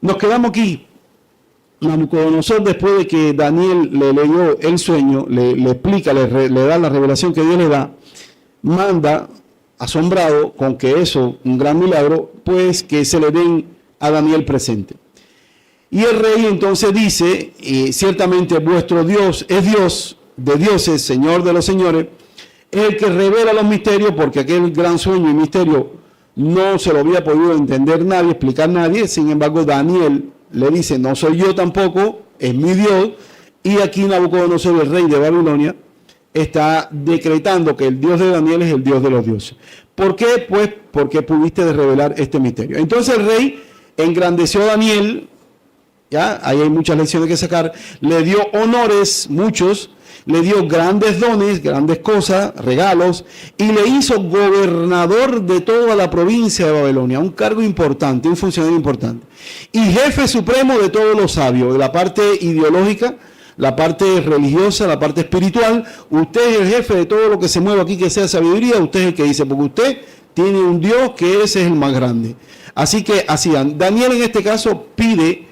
Nos quedamos aquí. Nabucodonosor, después de que Daniel le leyó el sueño, le explica, le da la revelación que Dios le da, manda, asombrado con que eso, un gran milagro, pues que se le den a Daniel presente. Y el rey entonces dice, ciertamente vuestro Dios es Dios de dioses, Señor de los señores, el que revela los misterios, porque aquel gran sueño y misterio no se lo había podido entender nadie, explicar nadie. Sin embargo, Daniel le dice, no soy yo tampoco, es mi Dios. Y aquí Nabucodonosor, el rey de Babilonia, está decretando que el Dios de Daniel es el Dios de los dioses. ¿Por qué? Pues porque pudiste revelar este misterio. Entonces el rey engrandeció a Daniel, ¿ya? Ahí hay muchas lecciones que sacar, le dio honores, muchos, le dio grandes dones, grandes cosas, regalos, y le hizo gobernador de toda la provincia de Babilonia, un cargo importante, un funcionario importante, y jefe supremo de todos los sabios, de la parte ideológica, la parte religiosa, la parte espiritual. Usted es el jefe de todo lo que se mueve aquí que sea sabiduría, usted es el que dice, porque usted tiene un Dios que ese es el más grande. Así que así, Daniel en este caso pide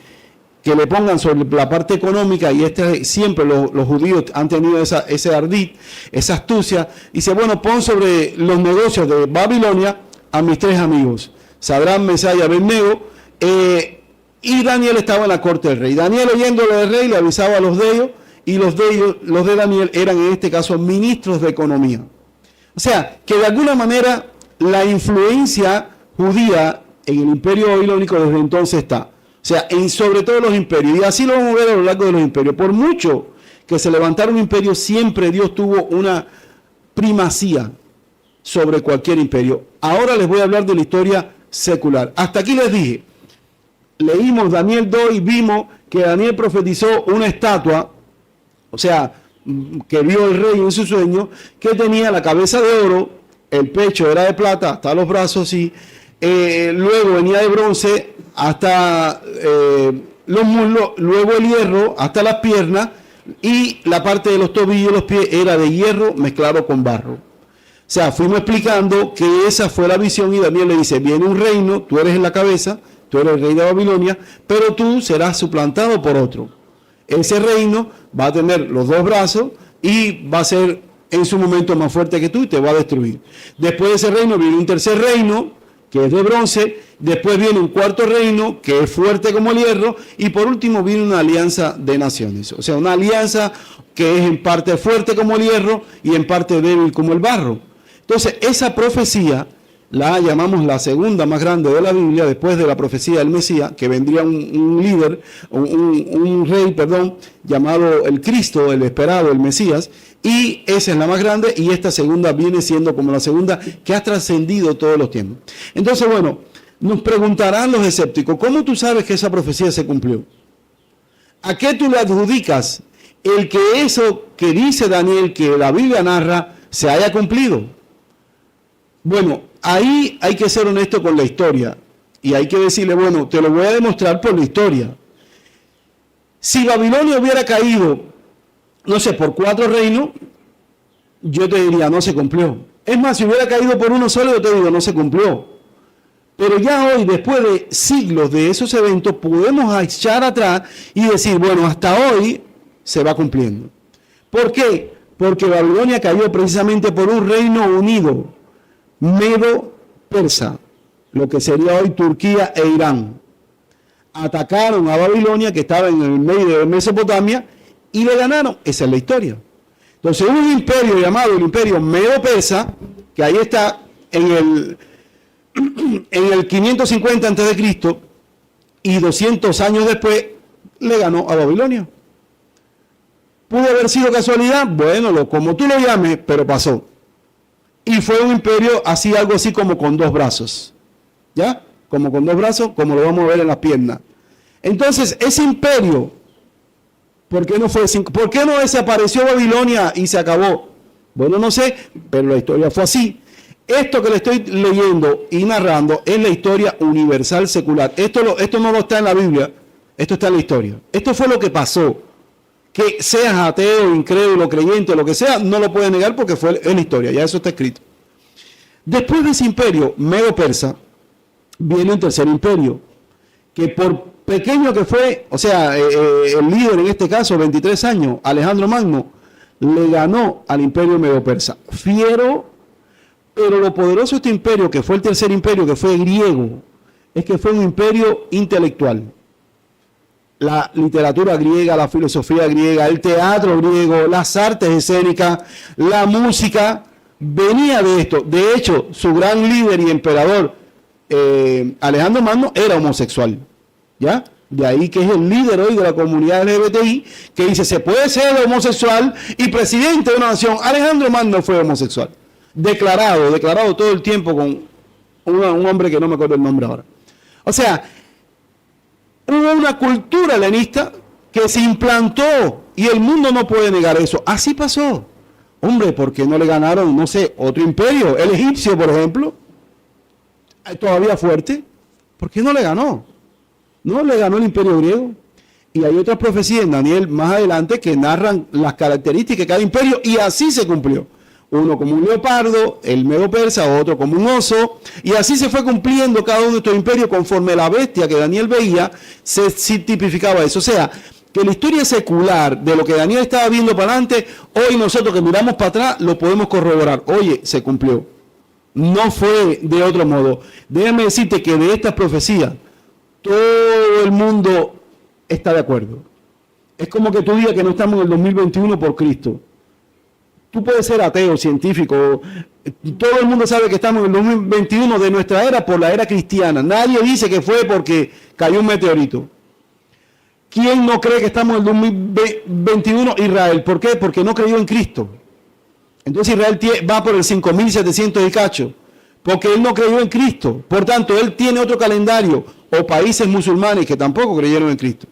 que le pongan sobre la parte económica, y siempre los judíos han tenido ese ardid, esa astucia. Dice, bueno, pon sobre los negocios de Babilonia a mis 3 amigos, Sadrach, Mesach y Abednego, y Daniel estaba en la corte del rey. Daniel, oyéndolo del rey, le avisaba a los de ellos, y los de Daniel eran en este caso ministros de economía. O sea, que de alguna manera la influencia judía en el imperio babilónico desde entonces está. O sea, sobre todo los imperios, y así lo vamos a ver a lo largo de los imperios. Por mucho que se levantara un imperio, siempre Dios tuvo una primacía sobre cualquier imperio. Ahora les voy a hablar de la historia secular. Hasta aquí les dije, leímos Daniel 2 y vimos que Daniel profetizó una estatua, o sea, que vio el rey en su sueño, que tenía la cabeza de oro, el pecho era de plata, hasta los brazos, y luego venía de bronce hasta los muslos, luego el hierro hasta las piernas, y la parte de los tobillos y los pies era de hierro mezclado con barro. O sea, fuimos explicando que esa fue la visión, y Daniel le dice, viene un reino, tú eres en la cabeza, tú eres el rey de Babilonia, pero tú serás suplantado por otro. Ese reino va a tener los 2 brazos y va a ser en su momento más fuerte que tú y te va a destruir. Después de ese reino viene un tercer reino, que es de bronce, después viene un cuarto reino, que es fuerte como el hierro, y por último viene una alianza de naciones. O sea, una alianza que es en parte fuerte como el hierro y en parte débil como el barro. Entonces, esa profecía la llamamos la segunda más grande de la Biblia, después de la profecía del Mesías, que vendría un líder, un rey, llamado el Cristo, el esperado, el Mesías, y esa es la más grande, y esta segunda viene siendo como la segunda que ha trascendido todos los tiempos. Entonces, bueno, nos preguntarán los escépticos, ¿cómo tú sabes que esa profecía se cumplió? ¿A qué tú le adjudicas el que eso que dice Daniel, que la Biblia narra, se haya cumplido? Bueno, ahí hay que ser honesto con la historia, y hay que decirle, bueno, te lo voy a demostrar por la historia. Si Babilonia hubiera caído, no sé, por 4 reinos, yo te diría, no se cumplió. Es más, si hubiera caído por uno solo, yo te digo, no se cumplió. Pero ya hoy, después de siglos de esos eventos, podemos echar atrás y decir, bueno, hasta hoy se va cumpliendo. ¿Por qué? Porque Babilonia cayó precisamente por un reino unido, Medo-Persa, lo que sería hoy Turquía e Irán. Atacaron a Babilonia, que estaba en el medio de Mesopotamia, y le ganaron. Esa es la historia. Entonces hubo un imperio llamado el imperio Medo-Persa, que ahí está en el 550 a.C., y 200 años después le ganó a Babilonia. ¿Pudo haber sido casualidad? Bueno, como tú lo llames, pero pasó. Y fue un imperio así, algo así como con 2 brazos. ¿Ya? Como con 2 brazos, como lo vamos a ver en las piernas. Entonces, ese imperio, ¿por qué no desapareció Babilonia y se acabó? Bueno, no sé, pero la historia fue así. Esto que le estoy leyendo y narrando es la historia universal secular. Esto no lo está en la Biblia, esto está en la historia. Esto fue lo que pasó. Que seas ateo, incrédulo, creyente, lo que sea, no lo puedes negar porque fue en la historia, ya eso está escrito. Después de ese imperio Medo-Persa, viene un tercer imperio, que por pequeño que fue, o sea, el líder en este caso, 23 años, Alejandro Magno, le ganó al imperio medo-persa. Fiero, pero lo poderoso de este imperio, que fue el tercer imperio, que fue griego, es que fue un imperio intelectual. La literatura griega, la filosofía griega, el teatro griego, las artes escénicas, la música, venía de esto. De hecho, su gran líder y emperador, Alejandro Magno, era homosexual. ¿Ya? De ahí que es el líder hoy de la comunidad LGBTI, que dice, se puede ser homosexual y presidente de una nación. Alejandro Magno fue homosexual. Declarado todo el tiempo con un hombre que no me acuerdo el nombre ahora. O sea, hubo una cultura helenista que se implantó y el mundo no puede negar eso. Así pasó. Hombre, ¿por qué no le ganaron, no sé, otro imperio? El egipcio, por ejemplo, todavía fuerte. ¿Por qué no le ganó? No le ganó el imperio griego. Y hay otras profecías en Daniel más adelante que narran las características de cada imperio y así se cumplió. Uno como un leopardo, el medo persa, otro como un oso, y así se fue cumpliendo cada uno de estos imperios conforme la bestia que Daniel veía se tipificaba eso. O sea, que la historia secular de lo que Daniel estaba viendo para adelante, hoy nosotros que miramos para atrás lo podemos corroborar. Oye, se cumplió. No fue de otro modo. Déjame decirte que de estas profecías todo el mundo está de acuerdo. Es como que tú digas que no estamos en el 2021 por Cristo. Tú puedes ser ateo, científico, todo el mundo sabe que estamos en el 2021 de nuestra era por la era cristiana. Nadie dice que fue porque cayó un meteorito. ¿Quién no cree que estamos en el 2021? Israel. ¿Por qué? Porque no creyó en Cristo. Entonces Israel va por el 5.700 y cacho, porque él no creyó en Cristo. Por tanto, él tiene otro calendario, o países musulmanes que tampoco creyeron en Cristo.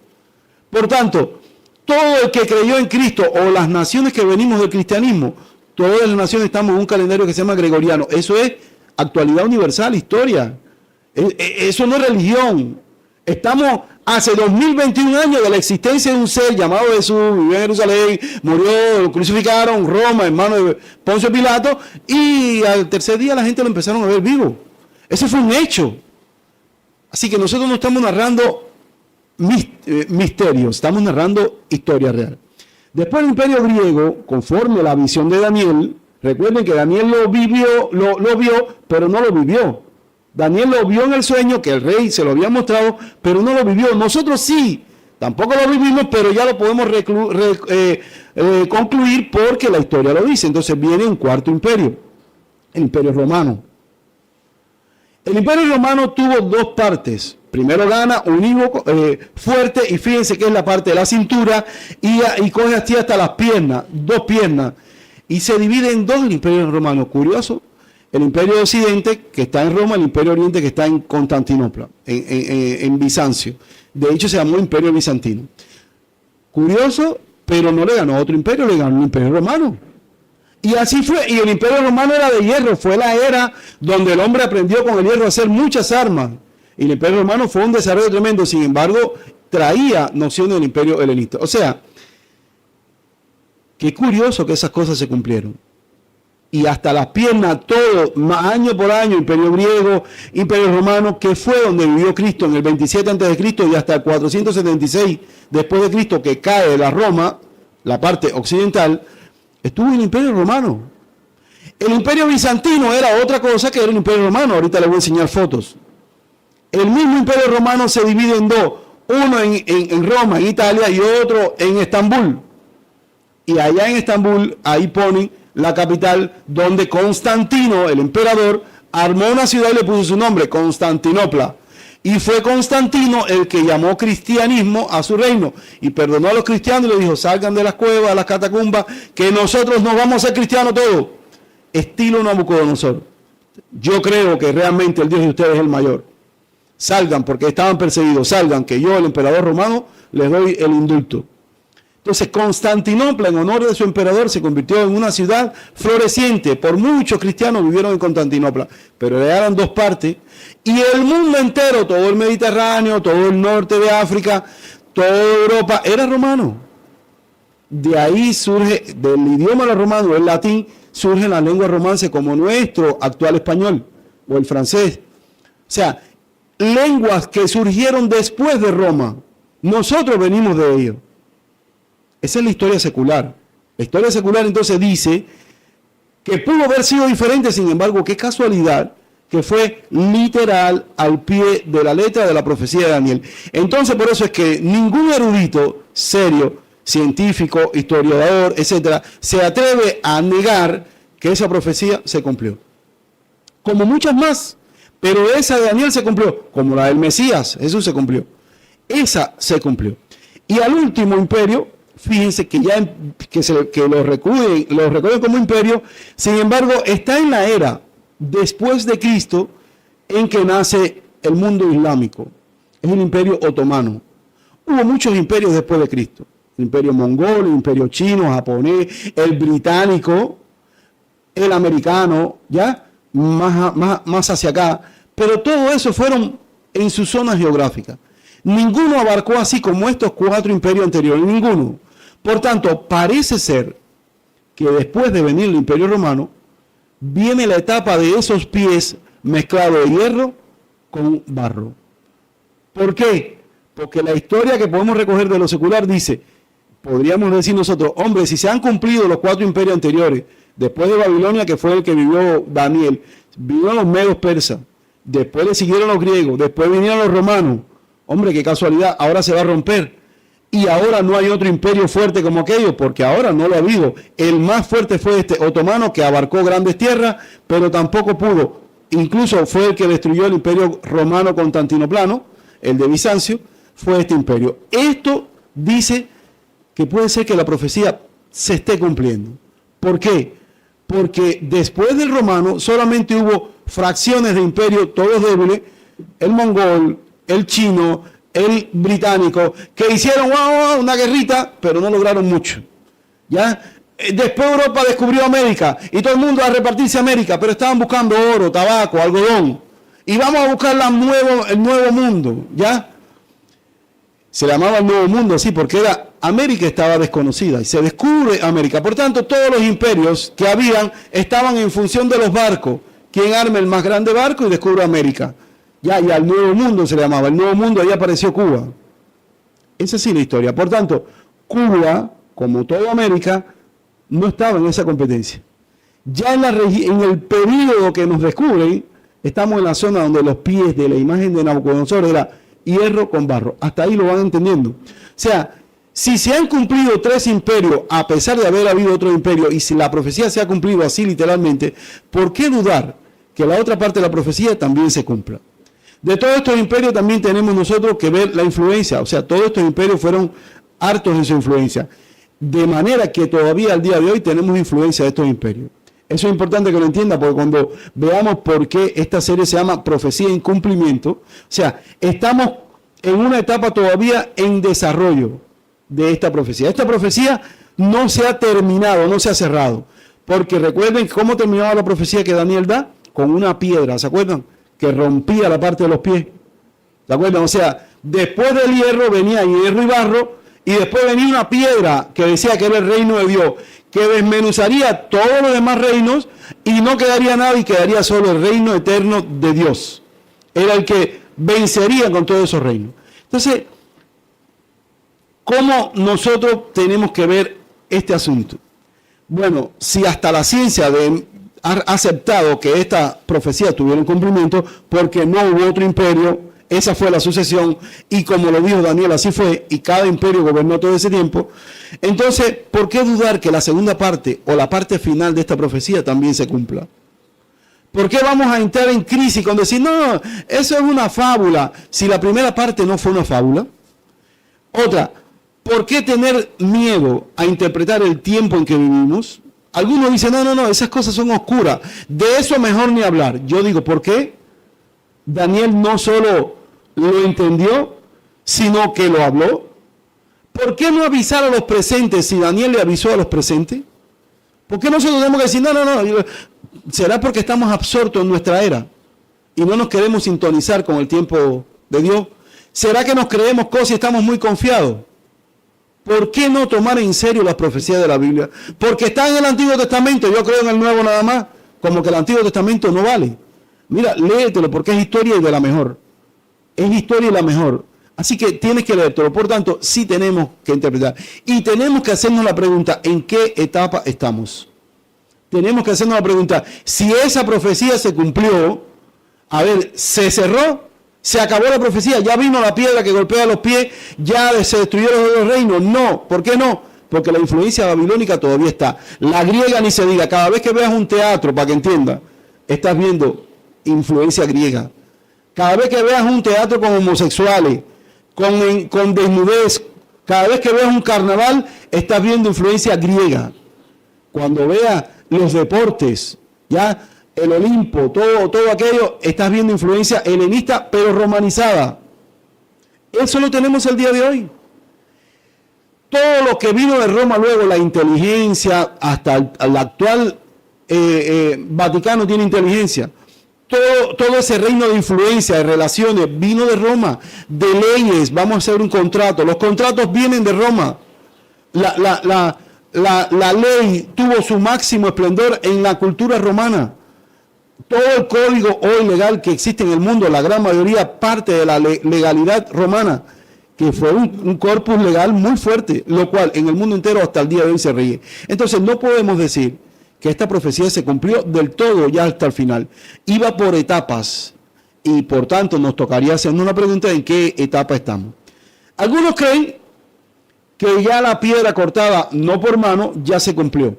Por tanto, todo el que creyó en Cristo, o las naciones que venimos del cristianismo, todas las naciones estamos en un calendario que se llama gregoriano. Eso es actualidad universal, historia. Eso no es religión. Estamos hace 2021 años de la existencia de un ser llamado Jesús, vivió en Jerusalén, murió, lo crucificaron, Roma, en manos de Poncio Pilato, y al tercer día la gente lo empezaron a ver vivo. Ese fue un hecho. Así que nosotros no estamos narrando misterios, estamos narrando historia real. Después el imperio griego, conforme a la visión de Daniel, recuerden que Daniel lo vio, pero no lo vivió. Daniel lo vio en el sueño, que el rey se lo había mostrado, pero no lo vivió. Nosotros sí, tampoco lo vivimos, pero ya lo podemos concluir porque la historia lo dice. Entonces viene un cuarto imperio, el imperio romano. El imperio romano tuvo dos partes. Primero gana unívoco, fuerte, y fíjense que es la parte de la cintura, y coge así hasta las piernas, dos piernas, y se divide en dos el imperio romano. Curioso, el imperio de Occidente, que está en Roma, el imperio Oriente, que está en Constantinopla, en Bizancio. De hecho, se llamó imperio bizantino. Curioso, pero no le ganó a otro imperio, le ganó el imperio romano. Y así fue, y el imperio romano era de hierro, fue la era donde el hombre aprendió con el hierro a hacer muchas armas. Y el imperio romano fue un desarrollo tremendo, sin embargo, traía nociones del imperio helenista. O sea, qué curioso que esas cosas se cumplieron. Y hasta las piernas, todo, año por año, imperio griego, imperio romano, que fue donde vivió Cristo en el 27 a.C. y hasta el 476 después de Cristo, que cae la Roma, la parte occidental, estuvo en el imperio romano. El imperio bizantino era otra cosa que era el imperio romano. Ahorita les voy a enseñar fotos. El mismo imperio romano se divide en dos. Uno en Roma, en Italia, y otro en Estambul. Y allá en Estambul, ahí ponen la capital, donde Constantino, el emperador, armó una ciudad y le puso su nombre, Constantinopla. Y fue Constantino el que llamó cristianismo a su reino y perdonó a los cristianos y le dijo, salgan de las cuevas, de las catacumbas, que nosotros nos vamos a ser cristianos todos. Estilo Nabucodonosor. Yo creo que realmente el Dios de ustedes es el mayor. Salgan, porque estaban perseguidos, salgan, que yo, el emperador romano, les doy el indulto. Entonces Constantinopla, en honor de su emperador, se convirtió en una ciudad floreciente. Por muchos cristianos vivieron en Constantinopla, pero eran dos partes. Y el mundo entero, todo el Mediterráneo, todo el norte de África, toda Europa, era romano. De ahí surge, del idioma romano, el latín, surgen las lenguas romances como nuestro actual español o el francés. O sea, lenguas que surgieron después de Roma. Nosotros venimos de ellos. Esa es la historia secular. La historia secular entonces dice que pudo haber sido diferente, sin embargo, qué casualidad que fue literal al pie de la letra de la profecía de Daniel. Entonces, por eso es que ningún erudito serio, científico, historiador, etcétera, se atreve a negar que esa profecía se cumplió. Como muchas más, pero esa de Daniel se cumplió, como la del Mesías, Jesús se cumplió. Esa se cumplió. Y al último imperio, fíjense que ya que lo recuerden como imperio, sin embargo, está en la era después de Cristo en que nace el mundo islámico. Es el imperio otomano. Hubo muchos imperios después de Cristo. El imperio mongol, el imperio chino, japonés, el británico, el americano, ya más hacia acá. Pero todo eso fueron en su zona geográfica. Ninguno abarcó así como estos 4 imperios anteriores, ninguno. Por tanto, parece ser que después de venir el imperio romano, viene la etapa de esos pies mezclados de hierro con barro. ¿Por qué? Porque la historia que podemos recoger de lo secular dice, podríamos decir nosotros, hombre, si se han cumplido los 4 imperios anteriores, después de Babilonia, que fue el que vivió Daniel, vivieron los medos persas, después le siguieron los griegos, después vinieron los romanos, hombre, qué casualidad, ahora se va a romper. Y ahora no hay otro imperio fuerte como aquello, porque ahora no lo ha habido. El más fuerte fue este otomano, que abarcó grandes tierras, pero tampoco pudo. Incluso fue el que destruyó el imperio romano Constantinoplano, el de Bizancio, fue este imperio. Esto dice que puede ser que la profecía se esté cumpliendo. ¿Por qué? Porque después del romano solamente hubo fracciones de imperio, todos débiles, el mongol, el chino, el británico, que hicieron una guerrita, pero no lograron mucho. ¿Ya? Después Europa descubrió América y todo el mundo a repartirse América, pero estaban buscando oro, tabaco, algodón. Y vamos a buscar el nuevo mundo. ¿Ya? Se llamaba el nuevo mundo así porque América estaba desconocida y se descubre América. Por tanto, todos los imperios que habían estaban en función de los barcos. ¿Quién arma el más grande barco y descubre América? Ya, y al Nuevo Mundo se le llamaba. El Nuevo Mundo, ahí apareció Cuba. Esa sí es la historia. Por tanto, Cuba, como toda América, no estaba en esa competencia. Ya en el periodo que nos descubren, estamos en la zona donde los pies de la imagen de Nabucodonosor era hierro con barro. Hasta ahí lo van entendiendo. O sea, si se han cumplido 3 imperios, a pesar de haber habido otro imperio, y si la profecía se ha cumplido así literalmente, ¿por qué dudar que la otra parte de la profecía también se cumpla? De todos estos imperios también tenemos nosotros que ver la influencia, o sea, todos estos imperios fueron hartos en su influencia, de manera que todavía al día de hoy tenemos influencia de estos imperios. Eso es importante que lo entienda, porque cuando veamos por qué esta serie se llama Profecía en Cumplimiento, o sea, estamos en una etapa todavía en desarrollo de esta profecía. Esta profecía no se ha terminado, no se ha cerrado, porque recuerden cómo terminaba la profecía que Daniel da, con una piedra, ¿se acuerdan? Que rompía la parte de los pies. ¿De acuerdo? O sea, después del hierro venía hierro y barro, y después venía una piedra que decía que era el reino de Dios, que desmenuzaría todos los demás reinos y no quedaría nada y quedaría solo el reino eterno de Dios. Era el que vencería con todos esos reinos. Entonces, ¿cómo nosotros tenemos que ver este asunto? Bueno, si hasta la ciencia ha aceptado que esta profecía tuviera un cumplimiento, porque no hubo otro imperio, esa fue la sucesión, y como lo dijo Daniel, así fue, y cada imperio gobernó todo ese tiempo. Entonces, ¿por qué dudar que la segunda parte o la parte final de esta profecía también se cumpla? ¿Por qué vamos a entrar en crisis con decir, no, eso es una fábula, si la primera parte no fue una fábula? Otra, ¿por qué tener miedo a interpretar el tiempo en que vivimos? Algunos dicen, no, esas cosas son oscuras, de eso mejor ni hablar. Yo digo, ¿por qué? Daniel no solo lo entendió, sino que lo habló. ¿Por qué no avisar a los presentes si Daniel le avisó a los presentes? ¿Por qué nosotros tenemos que decir, no, será porque estamos absortos en nuestra era y no nos queremos sintonizar con el tiempo de Dios? ¿Será que nos creemos cosas y estamos muy confiados? ¿Por qué no tomar en serio las profecías de la Biblia? Porque está en el Antiguo Testamento, yo creo en el Nuevo nada más, como que el Antiguo Testamento no vale. Mira, léetelo porque es historia y de la mejor. Es historia la mejor. Así que tienes que leértelo. Por tanto, sí tenemos que interpretar. Y tenemos que hacernos la pregunta, ¿en qué etapa estamos? Tenemos que hacernos la pregunta, si esa profecía se cumplió, a ver, ¿se cerró? ¿Se acabó la profecía? ¿Ya vino la piedra que golpea los pies? ¿Ya se destruyeron los reinos? No. ¿Por qué no? Porque la influencia babilónica todavía está. La griega ni se diga. Cada vez que veas un teatro, para que entiendas, estás viendo influencia griega. Cada vez que veas un teatro con homosexuales, con desnudez, cada vez que veas un carnaval, estás viendo influencia griega. Cuando veas los deportes, ya el Olimpo, todo aquello, estás viendo influencia helenista, pero romanizada. Eso lo tenemos el día de hoy. Todo lo que vino de Roma luego, la inteligencia, hasta el actual Vaticano tiene inteligencia. Todo ese reino de influencia, de relaciones, vino de Roma, de leyes. Vamos a hacer un contrato. Los contratos vienen de Roma. La ley tuvo su máximo esplendor en la cultura romana. Todo el código hoy legal que existe en el mundo, la gran mayoría parte de la legalidad romana, que fue un corpus legal muy fuerte, lo cual en el mundo entero hasta el día de hoy se ríe. Entonces no podemos decir que esta profecía se cumplió del todo ya hasta el final. Iba por etapas y por tanto nos tocaría hacernos una pregunta en qué etapa estamos. Algunos creen que ya la piedra cortada, no por mano, ya se cumplió.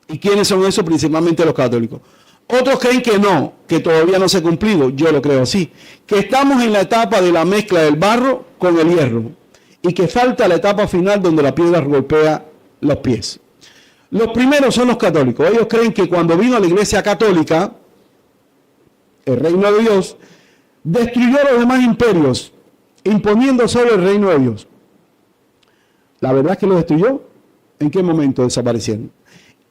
¿Y quiénes son esos? Principalmente los católicos. Otros creen que no, que todavía no se ha cumplido. Yo lo creo así. Que estamos en la etapa de la mezcla del barro con el hierro. Y que falta la etapa final donde la piedra golpea los pies. Los primeros son los católicos. Ellos creen que cuando vino la iglesia católica, el reino de Dios, destruyó los demás imperios, imponiendo solo el reino de Dios. La verdad es que lo destruyó. ¿En qué momento desaparecieron?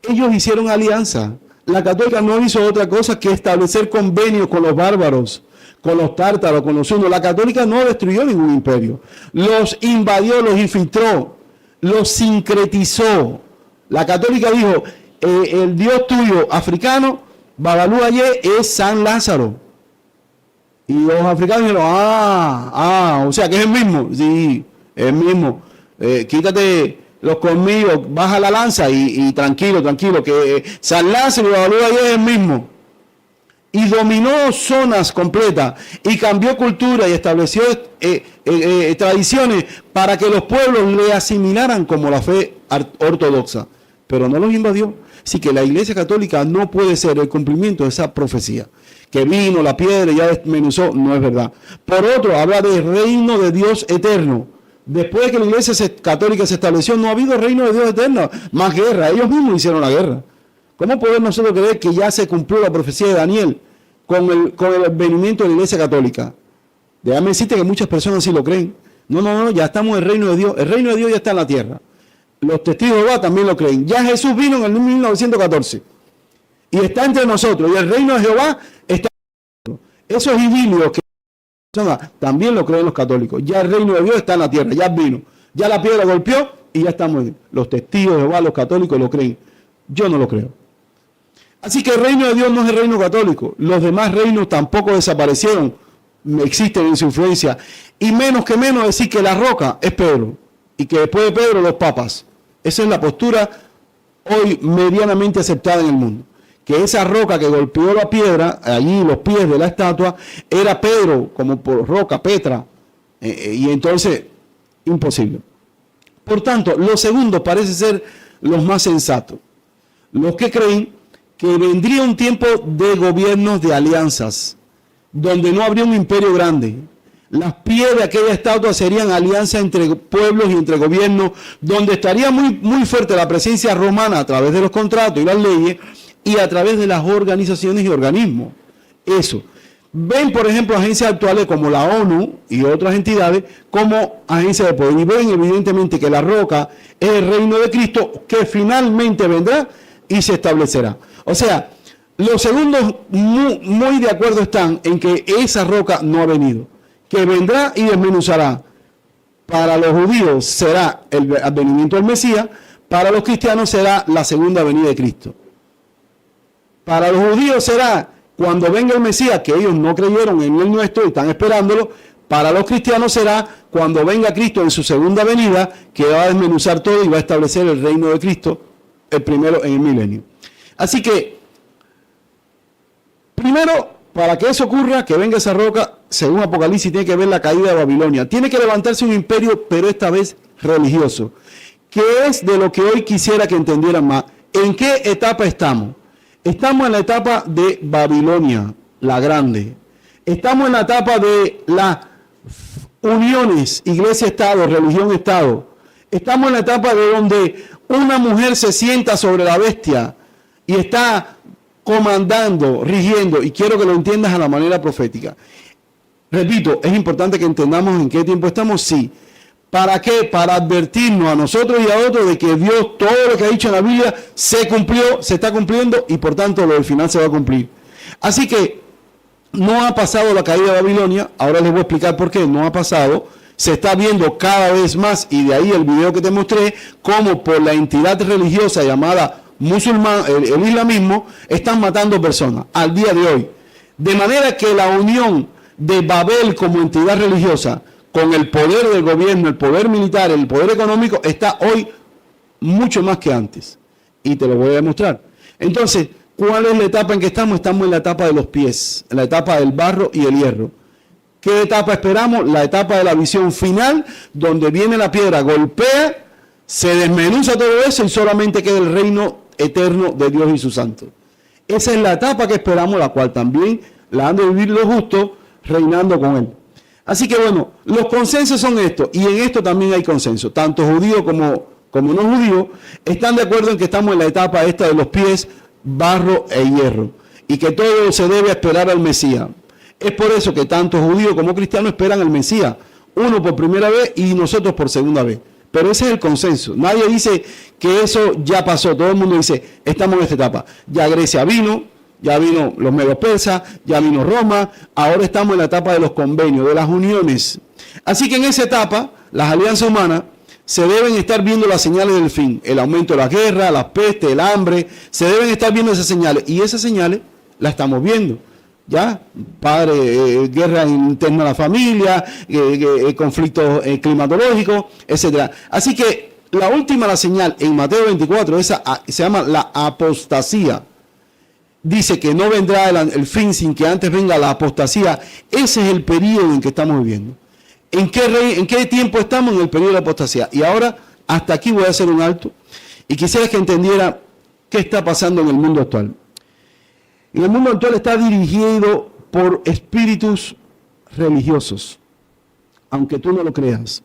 Ellos hicieron alianza. La católica no hizo otra cosa que establecer convenios con los bárbaros, con los tártaros, con los hunos. La católica no destruyó ningún imperio. Los invadió, los infiltró, los sincretizó. La católica dijo, el Dios tuyo africano, Babalú Ayé, es San Lázaro. Y los africanos dijeron, o sea que es el mismo. Sí, es el mismo. Quítate los colmillos, baja la lanza y tranquilo, que San Lázaro y Babalú Ayé es el mismo. Y dominó zonas completas y cambió cultura y estableció tradiciones para que los pueblos le asimilaran como la fe ortodoxa. Pero no los invadió. Así que la Iglesia Católica no puede ser el cumplimiento de esa profecía. Que vino la piedra y ya desmenuzó, no es verdad. Por otro, habla del reino de Dios eterno. Después de que la Iglesia Católica se estableció, no ha habido reino de Dios eterno. Más guerra, ellos mismos hicieron la guerra. ¿Cómo podemos nosotros creer que ya se cumplió la profecía de Daniel con el venimiento de la Iglesia Católica? Déjame decirte que muchas personas sí lo creen. No, ya estamos en el reino de Dios. El reino de Dios ya está en la tierra. Los testigos de Jehová también lo creen. Ya Jesús vino en el 1914 y está entre nosotros. Y el reino de Jehová está entre nosotros. Esos idilios que también lo creen los católicos. Ya el reino de Dios está en la tierra, ya vino. Ya la piedra golpeó y ya estamos. Los testigos de Jehová, los católicos lo creen. Yo no lo creo. Así que el reino de Dios no es el reino católico. Los demás reinos tampoco desaparecieron. Existen en su influencia. Y menos decir que la roca es Pedro. Y que después de Pedro los papas. Esa es la postura hoy medianamente aceptada en el mundo. Que esa roca que golpeó la piedra, allí los pies de la estatua, era Pedro, como por roca, Petra. Y entonces, imposible. Por tanto, los segundos parece ser los más sensatos. Los que creen que vendría un tiempo de gobiernos de alianzas, donde no habría un imperio grande. Las pies de aquella estatua serían alianzas entre pueblos y entre gobiernos, donde estaría muy fuerte la presencia romana a través de los contratos y las leyes y a través de las organizaciones y organismos. Eso. Ven, por ejemplo, agencias actuales como la ONU y otras entidades como agencias de poder. Y ven evidentemente que la roca es el reino de Cristo que finalmente vendrá y se establecerá. O sea, los segundos muy de acuerdo están en que esa roca no ha venido, que vendrá y desmenuzará. Para los judíos será el advenimiento del Mesías, para los cristianos será la segunda venida de Cristo. Para los judíos será Cuando venga el Mesías, que ellos no creyeron en el nuestro y están esperándolo, para los cristianos será cuando venga Cristo en su segunda venida, que va a desmenuzar todo y va a establecer el reino de Cristo, el primero en el milenio. Así que, primero, para que eso ocurra, que venga esa roca, según Apocalipsis, tiene que ver la caída de Babilonia. Tiene que levantarse un imperio, pero esta vez religioso, que es de lo que hoy quisiera que entendieran más. ¿En qué etapa estamos? Estamos en la etapa de Babilonia, la grande. Estamos en la etapa de las uniones, iglesia-estado, religión-estado. Estamos en la etapa de donde una mujer se sienta sobre la bestia y está comandando, rigiendo, y quiero que lo entiendas a la manera profética. Repito, es importante que entendamos en qué tiempo estamos, sí. ¿Para qué? Para advertirnos a nosotros y a otros de que Dios, todo lo que ha dicho en la Biblia, se cumplió, se está cumpliendo y por tanto lo del final se va a cumplir. Así que no ha pasado la caída de Babilonia, ahora les voy a explicar por qué no ha pasado. Se está viendo cada vez más, y de ahí el video que te mostré, cómo por la entidad religiosa llamada musulmán, el islamismo, están matando personas al día de hoy. De manera que la unión de Babel como entidad religiosa con el poder del gobierno, el poder militar, el poder económico, está hoy mucho más que antes. Y te lo voy a demostrar. Entonces, ¿cuál es la etapa en que estamos? Estamos en la etapa de los pies, en la etapa del barro y el hierro. ¿Qué etapa esperamos? La etapa de la visión final, donde viene la piedra, golpea, se desmenuza todo eso y solamente queda el reino eterno de Dios y sus santos. Esa es la etapa que esperamos, la cual también la han de vivir los justos reinando con él. Así que bueno, los consensos son estos, y en esto también hay consenso. Tanto judíos como no judíos están de acuerdo en que estamos en la etapa esta de los pies, barro e hierro, y que todo se debe esperar al Mesías. Es por eso que tanto judíos como cristianos esperan al Mesías, uno por primera vez y nosotros por segunda vez. Pero ese es el consenso. Nadie dice que eso ya pasó. Todo el mundo dice, estamos en esta etapa. Ya Grecia vino, ya vino los medios persas, ya vino Roma, ahora estamos en la etapa de los convenios, de las uniones. Así que en esa etapa, las alianzas humanas se deben estar viendo las señales del fin, el aumento de la guerra, las pestes, el hambre, se deben estar viendo esas señales, y esas señales las estamos viendo. Ya, guerra interna a la familia, conflictos climatológicos, etcétera. Así que la última señal en Mateo 24, esa se llama la apostasía. Dice que no vendrá el fin sin que antes venga la apostasía. Ese es el periodo en que estamos viviendo. ¿En qué tiempo estamos? En el periodo de la apostasía. Y ahora, hasta aquí voy a hacer un alto. Y quisiera que entendiera qué está pasando en el mundo actual. En el mundo actual está dirigido por espíritus religiosos, aunque tú no lo creas.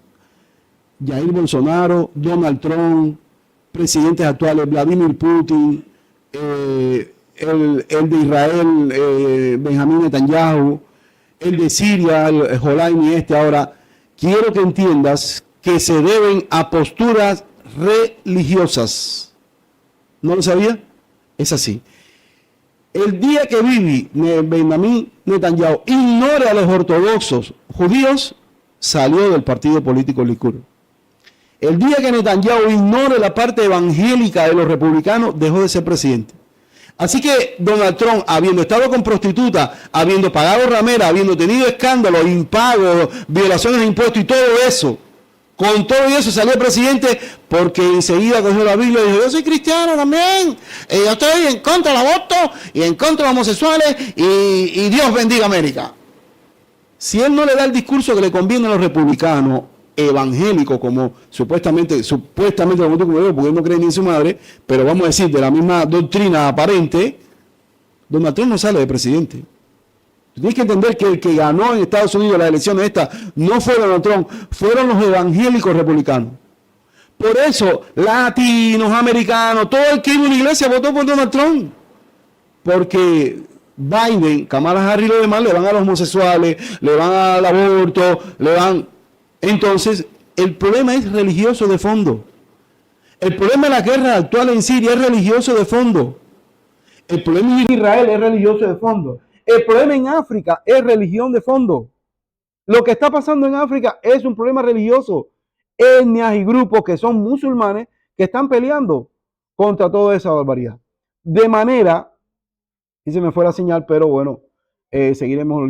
Jair Bolsonaro, Donald Trump, presidentes actuales, Vladimir Putin, el de Israel, Benjamín Netanyahu, el de Siria, el Jolaini ahora. Quiero que entiendas que se deben a posturas religiosas. ¿No lo sabía? Es así. El día que Benjamín Netanyahu ignore a los ortodoxos judíos, salió del partido político Likud. El día que Netanyahu ignore la parte evangélica de los republicanos, dejó de ser presidente. Así que Donald Trump, habiendo estado con prostitutas, habiendo pagado ramera, habiendo tenido escándalos, impagos, violaciones de impuestos y todo eso, con todo eso salió presidente porque enseguida cogió la Biblia y dijo, yo soy cristiano también, yo estoy en contra del aborto y en contra de los homosexuales y Dios bendiga América. Si él no le da el discurso que le conviene a los republicanos evangélicos, como supuestamente como tú, como yo, porque él no cree ni en su madre, pero vamos a decir, de la misma doctrina aparente, Donald Trump no sale de presidente. Tienes que entender que el que ganó en Estados Unidos las elecciones estas no fue Donald Trump, fueron los evangélicos republicanos. Por eso, latinos, americanos, todo el que iba a una iglesia votó por Donald Trump. Porque Biden, Kamala Harris y los demás le van a los homosexuales, le van al aborto, le van... Entonces, el problema es religioso de fondo. El problema de la guerra actual en Siria es religioso de fondo. El problema en Israel es religioso de fondo. El problema en África es religión de fondo. Lo que está pasando en África es un problema religioso. Etnias y grupos que son musulmanes que están peleando contra toda esa barbaridad. De manera Y se me fue la señal, pero bueno, seguiremos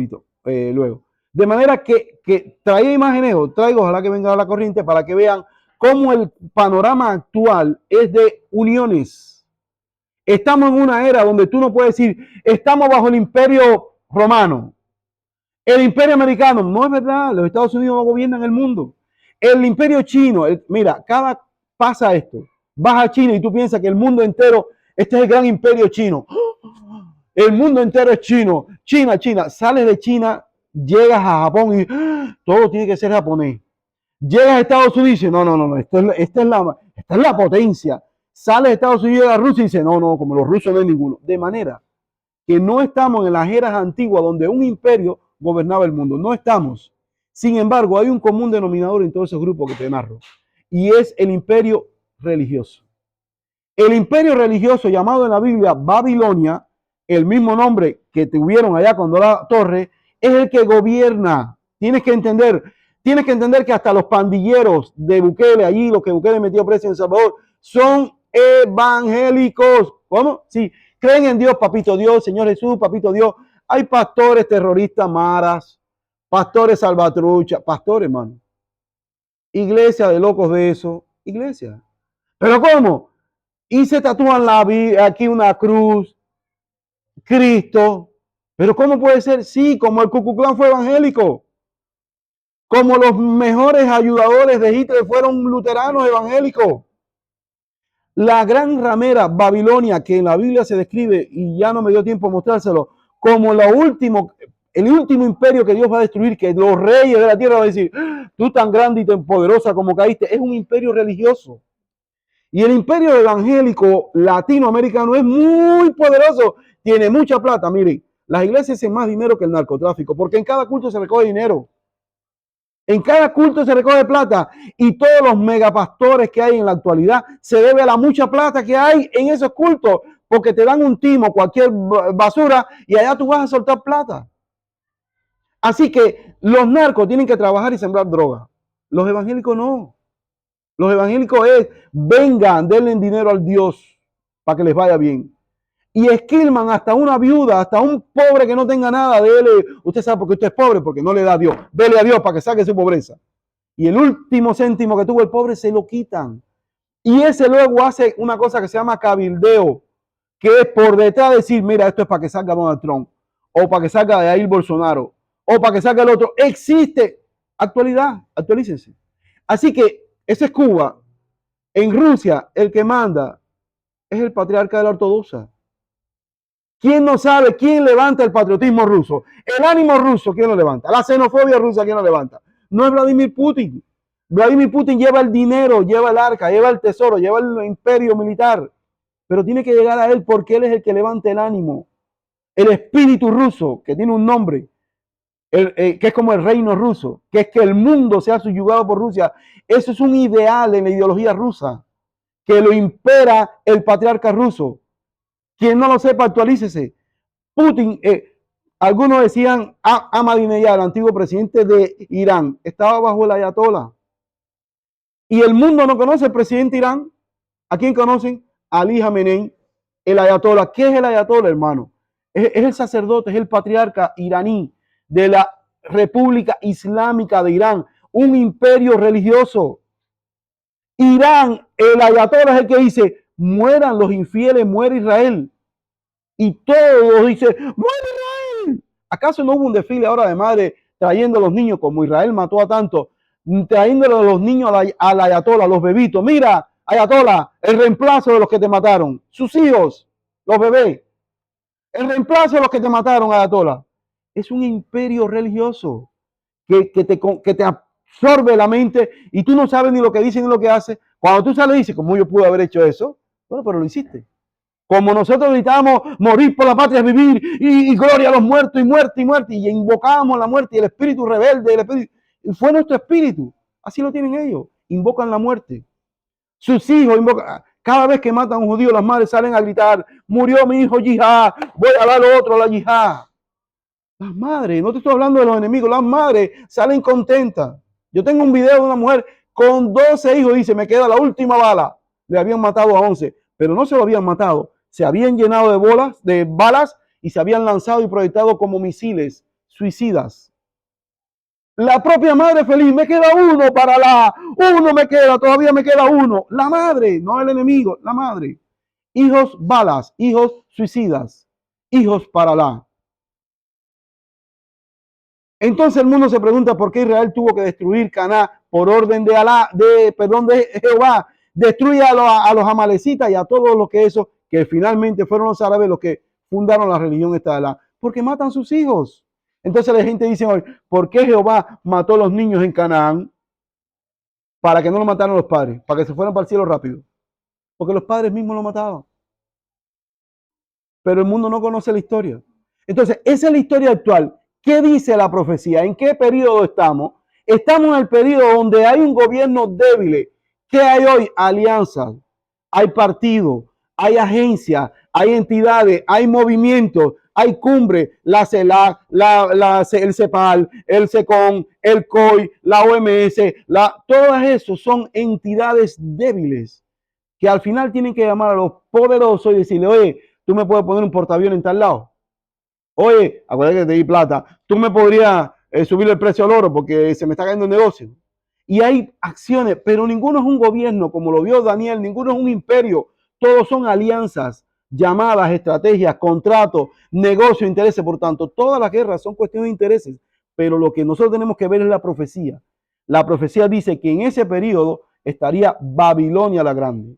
luego. De manera que traía imágenes, o traigo, ojalá que venga la corriente, para que vean cómo el panorama actual es de uniones. Estamos en una era donde tú no puedes decir, estamos bajo el imperio romano, el imperio americano. No es verdad, los Estados Unidos no gobiernan el mundo. El imperio chino, mira, pasa esto. Vas a China y tú piensas que el mundo entero, este es el gran imperio chino. El mundo entero es chino. China, China. Sales de China, llegas a Japón y todo tiene que ser japonés. Llegas a Estados Unidos y dices, no, esta es la potencia. Sales de Estados Unidos a Rusia y dices, no, como los rusos no hay ninguno. De manera que no estamos en las eras antiguas donde un imperio gobernaba el mundo. No estamos. Sin embargo, hay un común denominador en todos esos grupos que te narro. Y es el imperio religioso. El imperio religioso llamado en la Biblia Babilonia, el mismo nombre que tuvieron allá cuando la torre, es el que gobierna. Tienes que entender que hasta los pandilleros de Bukele, allí los que Bukele metió preso en El Salvador, son evangélicos. ¿Cómo? Sí, creen en Dios, papito Dios, Señor Jesús, papito Dios. Hay pastores terroristas maras, pastores salvatrucha, pastores, hermano. Iglesia de locos de eso, iglesia. ¿Pero cómo? Y se tatúan aquí una cruz, Cristo. ¿Pero cómo puede ser? Sí, como el Ku Klux Klan fue evangélico. Como los mejores ayudadores de Hitler fueron luteranos evangélicos. La gran ramera Babilonia, que en la Biblia se describe, y ya no me dio tiempo a mostrárselo, como el último imperio que Dios va a destruir, que los reyes de la tierra van a decir, tú tan grande y tan poderosa como caíste, es un imperio religioso. Y el imperio evangélico latinoamericano es muy poderoso, tiene mucha plata. Miren, las iglesias hacen más dinero que el narcotráfico, porque en cada culto se recoge dinero. En cada culto se recoge plata. Y todos los megapastores que hay en la actualidad se debe a la mucha plata que hay en esos cultos, porque te dan un timo, cualquier basura, y allá tú vas a soltar plata. Así que los narcos tienen que trabajar y sembrar droga. Los evangélicos no. Los evangélicos vengan, denle dinero al Dios para que les vaya bien. Y esquilman hasta una viuda, hasta un pobre que no tenga nada, dele, usted sabe porque usted es pobre, porque no le da a Dios. Dele a Dios para que saque su pobreza. Y el último céntimo que tuvo el pobre se lo quitan. Y ese luego hace una cosa que se llama cabildeo, que es por detrás decir, mira, esto es para que salga Donald Trump, o para que salga de Jair Bolsonaro, o para que salga el otro. Existe actualidad, actualícense. Así que esa es Cuba. En Rusia, el que manda es el patriarca de la ortodoxa. ¿Quién no sabe quién levanta el patriotismo ruso? El ánimo ruso, ¿quién lo levanta? La xenofobia rusa, ¿quién lo levanta? No es Vladimir Putin. Vladimir Putin lleva el dinero, lleva el arca, lleva el tesoro, lleva el imperio militar. Pero tiene que llegar a él porque él es el que levanta el ánimo. El espíritu ruso, que tiene un nombre, que es como el reino ruso, que es que el mundo sea subyugado por Rusia. Eso es un ideal en la ideología rusa, que lo impera el patriarca ruso. Quien no lo sepa, actualícese. Putin, algunos decían, Ahmadinejad, el antiguo presidente de Irán, estaba bajo el ayatollah. Y el mundo no conoce al presidente de Irán. ¿A quién conocen? Ali Khamenei, el ayatollah. ¿Qué es el ayatollah, hermano? Es el sacerdote, es el patriarca iraní de la República Islámica de Irán, un imperio religioso. Irán, el ayatollah es el que dice, mueran los infieles, muere Israel. Y todos dicen, muere Israel. ¿Acaso no hubo un desfile ahora de madre trayendo a los niños, como Israel mató a tantos, trayéndole a los niños a la ayatollah, a los bebitos? Mira, ayatollah, el reemplazo de los que te mataron, sus hijos, los bebés, el reemplazo de los que te mataron, ayatollah. Es un imperio religioso que te absorbe la mente y tú no sabes ni lo que dice ni lo que hace. Cuando tú sales y dices, ¿cómo yo pude haber hecho eso? Bueno, pero lo hiciste. Como nosotros gritamos, morir por la patria es vivir, y gloria a los muertos, y muerte, y invocamos la muerte, y el espíritu rebelde, fue nuestro espíritu. Así lo tienen ellos, invocan la muerte. Sus hijos invocan, cada vez que matan a un judío, las madres salen a gritar, murió mi hijo yihad, voy a dar otro a la yihad. Las madres, no te estoy hablando de los enemigos, las madres salen contentas. Yo tengo un video de una mujer con 12 hijos, dice, me queda la última bala. Le habían matado a 11, pero no se lo habían matado. Se habían llenado de balas y se habían lanzado y proyectado como misiles suicidas. La propia madre feliz, me queda uno para uno me queda, todavía me queda uno. La madre, no el enemigo, la madre. Hijos balas, hijos suicidas, hijos para la. Entonces el mundo se pregunta por qué Israel tuvo que destruir Caná por orden de Jehová. Destruye a los amalecitas y a todos los que eso, que finalmente fueron los árabes los que fundaron la religión esta de Alá, porque matan sus hijos. Entonces la gente dice hoy, ¿por qué Jehová mató a los niños en Canaán? Para que no lo mataran los padres, para que se fueran para el cielo rápido. Porque los padres mismos lo mataban. Pero el mundo no conoce la historia. Entonces, esa es la historia actual. ¿Qué dice la profecía? ¿En qué periodo estamos? Estamos en el periodo donde hay un gobierno débil. ¿Qué hay hoy? Alianzas, hay partidos, hay agencias, hay entidades, hay movimientos, hay cumbres, la CELAC, el CEPAL, el SECON, el COI, la OMS, todas esos son entidades débiles que al final tienen que llamar a los poderosos y decirle, oye, tú me puedes poner un portaavión en tal lado. Oye, acuérdate que te di plata. Tú me podrías subir el precio al oro porque se me está cayendo el negocio. Y hay acciones, pero ninguno es un gobierno, como lo vio Daniel, ninguno es un imperio. Todos son alianzas, llamadas, estrategias, contratos, negocios, intereses. Por tanto, todas las guerras son cuestiones de intereses. Pero lo que nosotros tenemos que ver es la profecía. La profecía dice que en ese periodo estaría Babilonia la Grande.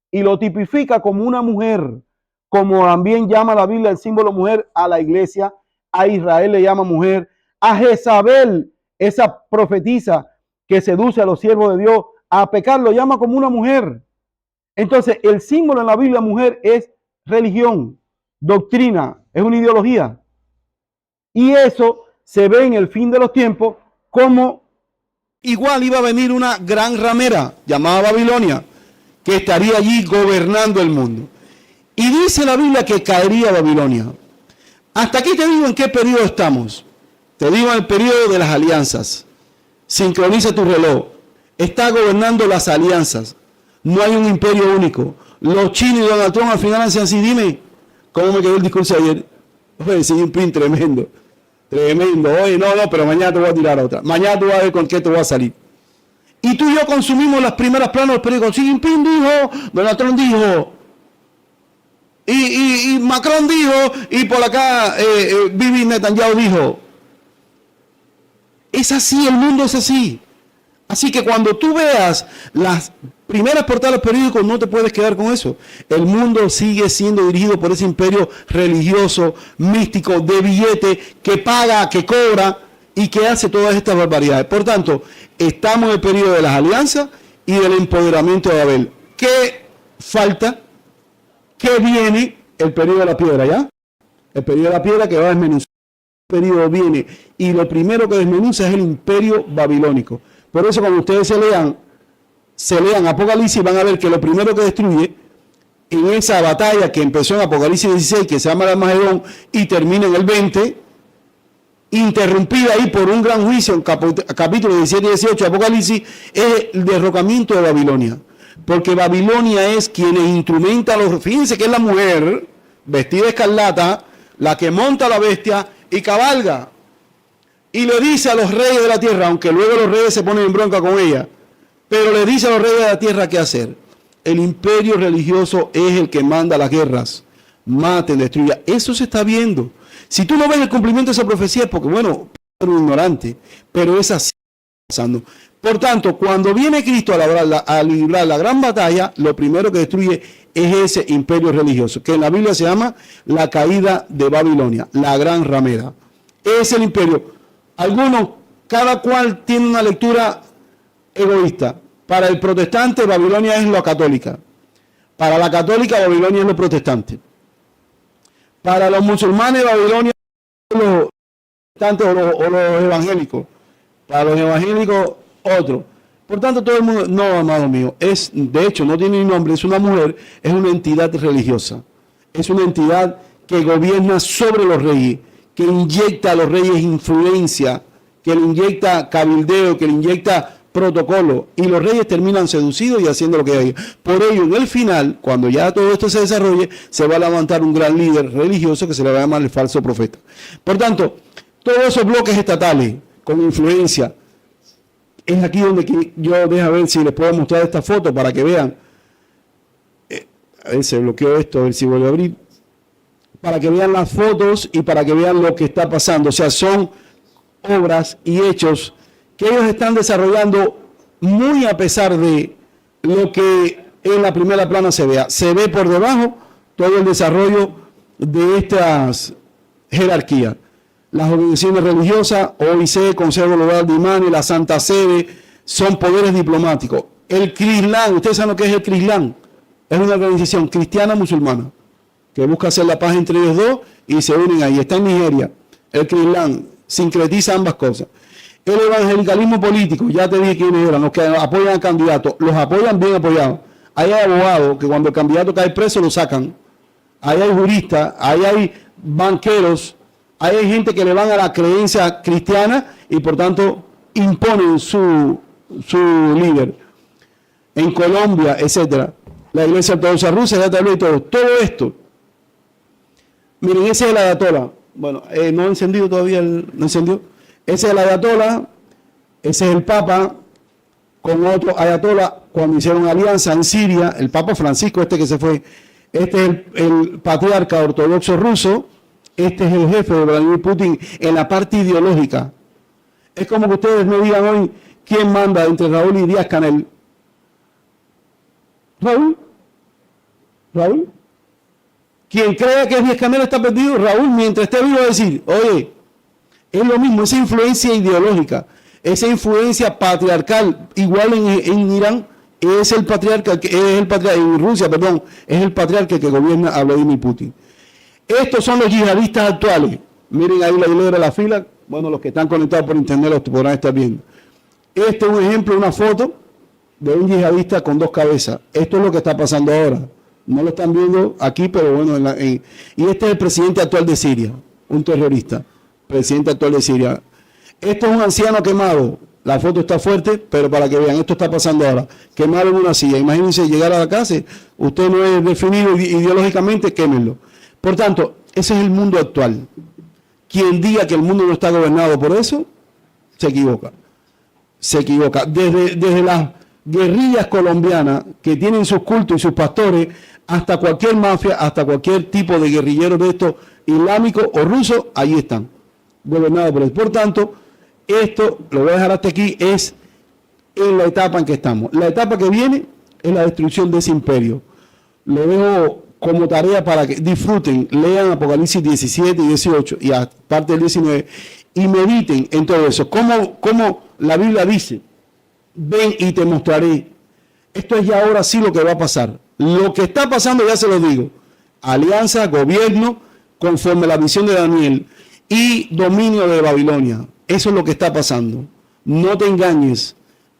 Y lo tipifica como una mujer, como también llama la Biblia el símbolo mujer a la iglesia, a Israel le llama mujer, a Jezabel, esa profetisa que seduce a los siervos de Dios, a pecar lo llama como una mujer. Entonces, el símbolo en la Biblia mujer es religión, doctrina, es una ideología. Y eso se ve en el fin de los tiempos como igual iba a venir una gran ramera llamada Babilonia, que estaría allí gobernando el mundo. Y dice la Biblia que caería Babilonia. Hasta aquí te digo en qué periodo estamos. Te digo en el periodo de las alianzas. Sincroniza tu reloj. Está gobernando las alianzas. No hay un imperio único. Los chinos y Donald Trump al final hacen así. Dime, ¿cómo me quedó el discurso ayer? Oye, sí, un pin tremendo. Tremendo. Oye, no, pero mañana te voy a tirar otra. Mañana tú vas a ver con qué te voy a salir. Y tú y yo consumimos las primeras planas de los periódicos. Xi Jinping dijo, Donald Trump dijo, y Macron dijo, y por acá Bibi Netanyahu dijo. Es así, el mundo es así. Así que cuando tú veas las primeras portadas de los periódicos, no te puedes quedar con eso. El mundo sigue siendo dirigido por ese imperio religioso, místico, de billete, que paga, que cobra y que hace todas estas barbaridades. Por tanto, estamos en el periodo de las alianzas y del empoderamiento de Babel. ¿Qué falta? ¿Qué viene? El periodo de la piedra, ¿ya? El periodo de la piedra que va a desmenuzar. El periodo viene y lo primero que desmenuza es el imperio babilónico. Por eso cuando ustedes se lean Apocalipsis, van a ver que lo primero que destruye en esa batalla que empezó en Apocalipsis 16, que se llama el Armagedón y termina en el 20, interrumpida ahí por un gran juicio en capítulo 17 y 18 de Apocalipsis, es el derrocamiento de Babilonia. Porque Babilonia es quien instrumenta a los... Fíjense que es la mujer vestida de escarlata, la que monta a la bestia y cabalga. Y le dice a los reyes de la tierra, aunque luego los reyes se ponen en bronca con ella, pero le dice a los reyes de la tierra qué hacer. El imperio religioso es el que manda las guerras. Maten, destruya. Eso se está viendo. Si tú no ves el cumplimiento de esa profecía es porque, bueno, eres un ignorante, pero es así pasando. Por tanto, cuando viene Cristo a librar la gran batalla, lo primero que destruye es ese imperio religioso, que en la Biblia se llama la caída de Babilonia, la gran ramera. Es el imperio. Algunos, cada cual tiene una lectura egoísta. Para el protestante, Babilonia es la católica. Para la católica, Babilonia es lo protestante. Para los musulmanes, Babilonia es los protestantes o los evangélicos. Para los evangélicos, otro. Por tanto, todo el mundo, no, amado mío, es, de hecho, no tiene ni nombre, es una mujer, es una entidad religiosa. Es una entidad que gobierna sobre los reyes, que inyecta a los reyes influencia, que le inyecta cabildeo, que le inyecta protocolo, y los reyes terminan seducidos y haciendo lo que hay. Por ello, en el final, cuando ya todo esto se desarrolle, se va a levantar un gran líder religioso que se le va a llamar el falso profeta. Por tanto, todos esos bloques estatales con influencia, es aquí donde yo dejo ver si les puedo mostrar esta foto para que vean. A ver, se bloqueó esto, a ver si vuelve a abrir. Para que vean las fotos y para que vean lo que está pasando. O sea, son obras y hechos que ellos están desarrollando muy a pesar de lo que en la primera plana se vea. Se ve por debajo todo el desarrollo de estas jerarquías. Las organizaciones religiosas, OIC, Consejo Global de Imanes, la Santa Sede, son poderes diplomáticos. El Crislán, ustedes saben lo que es el Crislán, es una organización cristiana musulmana que busca hacer la paz entre ellos dos y se unen ahí. Está en Nigeria. El Crislán sincretiza ambas cosas. El evangelicalismo político, ya te dije quiénes eran, los que apoyan al candidato, los apoyan bien apoyados. Ahí hay abogados que cuando el candidato cae preso lo sacan. Ahí hay juristas, ahí hay banqueros, ahí hay gente que le van a la creencia cristiana y por tanto imponen su líder. En Colombia, etcétera. La iglesia ortodoxa rusa, ya te hablé de todo. Todo esto. Miren, ese es el ayatolá. Bueno, no he encendido todavía, no encendió. Ese es el ayatolá, ese es el papa, con otro ayatolá, cuando hicieron alianza en Siria, el papa Francisco, este que se fue, este es el patriarca ortodoxo ruso, este es el jefe de Vladimir Putin en la parte ideológica. Es como que ustedes me digan hoy, ¿quién manda entre Raúl y Díaz-Canel? Raúl. Quien crea que Díaz-Canel está perdido, Raúl, mientras esté vivo, va a decir, oye, es lo mismo, esa influencia ideológica, esa influencia patriarcal, igual en Irán, es el patriarca, en Rusia, perdón, es el patriarca que gobierna a Vladimir Putin. Estos son los yihadistas actuales. Miren ahí la hilera de la fila, bueno, los que están conectados por internet los podrán estar viendo. Este es un ejemplo, una foto de un yihadista con dos cabezas. Esto es lo que está pasando ahora. No lo están viendo aquí, pero bueno, y este es el presidente actual de Siria, un terrorista, presidente actual de Siria. Esto es un anciano quemado, la foto está fuerte, pero para que vean, esto está pasando ahora, quemado en una silla. Imagínense llegar a la casa, usted no es definido ideológicamente, quémenlo. Por tanto, ese es el mundo actual. Quien diga que el mundo no está gobernado por eso, se equivoca. Se equivoca. Desde las guerrillas colombianas que tienen sus cultos y sus pastores, hasta cualquier mafia, hasta cualquier tipo de guerrillero de estos islámicos o rusos, ahí están, gobernados por eso. Por tanto, esto, lo voy a dejar hasta aquí, es en la etapa en que estamos. La etapa que viene es la destrucción de ese imperio. Lo dejo como tarea para que disfruten, lean Apocalipsis 17 y 18 y aparte del 19 y mediten en todo eso. Como la Biblia dice, ven y te mostraré. Esto es ya ahora sí lo que va a pasar. Lo que está pasando ya se lo digo. Alianza, gobierno, conforme a la visión de Daniel y dominio de Babilonia. Eso es lo que está pasando. No te engañes.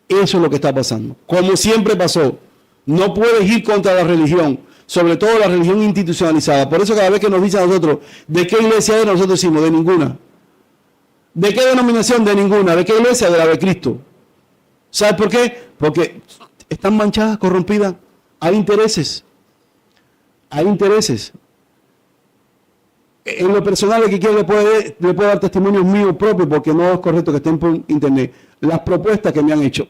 Eso es lo que está pasando. Como siempre pasó. No puedes ir contra la religión, sobre todo la religión institucionalizada. Por eso cada vez que nos dicen a nosotros, ¿de qué iglesia es? Nosotros decimos, de ninguna. ¿De qué denominación? De ninguna. ¿De qué iglesia? De la de Cristo. ¿Sabes por qué? Porque están manchadas, corrompidas. Hay intereses. Hay intereses. En lo personal, el que quiera le puede dar testimonios míos propios, porque no es correcto que estén por internet. Las propuestas que me han hecho,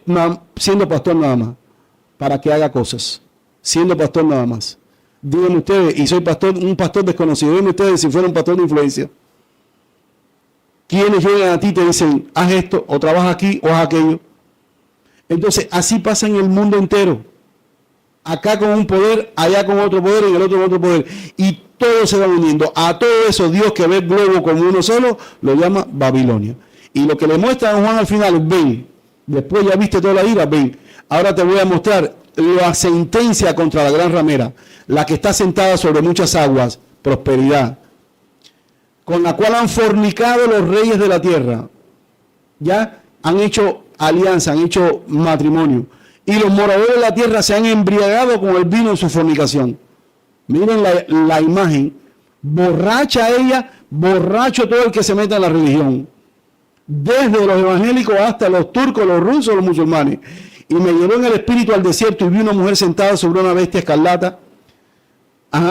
siendo pastor nada más, para que haga cosas. Siendo pastor nada más. Díganme ustedes, y soy pastor, un pastor desconocido, díganme ustedes si fuera un pastor de influencia. Quienes llegan a ti y te dicen, haz esto, o trabaja aquí, o haz aquello. Entonces, así pasa en el mundo entero. Acá con un poder, allá con otro poder y el otro con otro poder. Y todo se va uniendo. A todo eso, Dios que ve el globo como uno solo, lo llama Babilonia. Y lo que le muestra a Juan al final, ven. Después ya viste toda la ira, ven. Ahora te voy a mostrar la sentencia contra la gran ramera, la que está sentada sobre muchas aguas, prosperidad, con la cual han fornicado los reyes de la tierra. Ya han hecho alianza, han hecho matrimonio. Y los moradores de la tierra se han embriagado con el vino de su fornicación. Miren la imagen. Borracha ella, borracho todo el que se meta en la religión. desde los evangélicos hasta los turcos, los rusos, los musulmanes. Y me llevó en el espíritu al desierto y vi una mujer sentada sobre una bestia escarlata.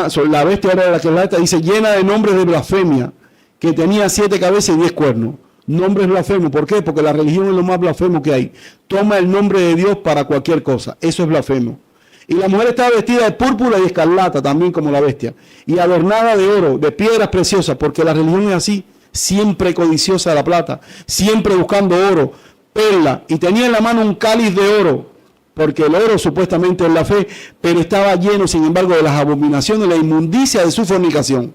Sobre la bestia era la escarlata, dice, llena de nombres de blasfemia, que tenía 7 cabezas y 10 cuernos. Nombres blasfemos. ¿Por qué? Porque la religión es lo más blasfemo que hay. Toma el nombre de Dios para cualquier cosa. Eso es blasfemo. Y la mujer estaba vestida de púrpura y escarlata, también como la bestia, y adornada de oro, de piedras preciosas, porque la religión es así, siempre codiciosa de la plata, siempre buscando oro, perla, y tenía en la mano un cáliz de oro, porque el oro supuestamente es la fe, pero estaba lleno, sin embargo, de las abominaciones, la inmundicia de su fornicación.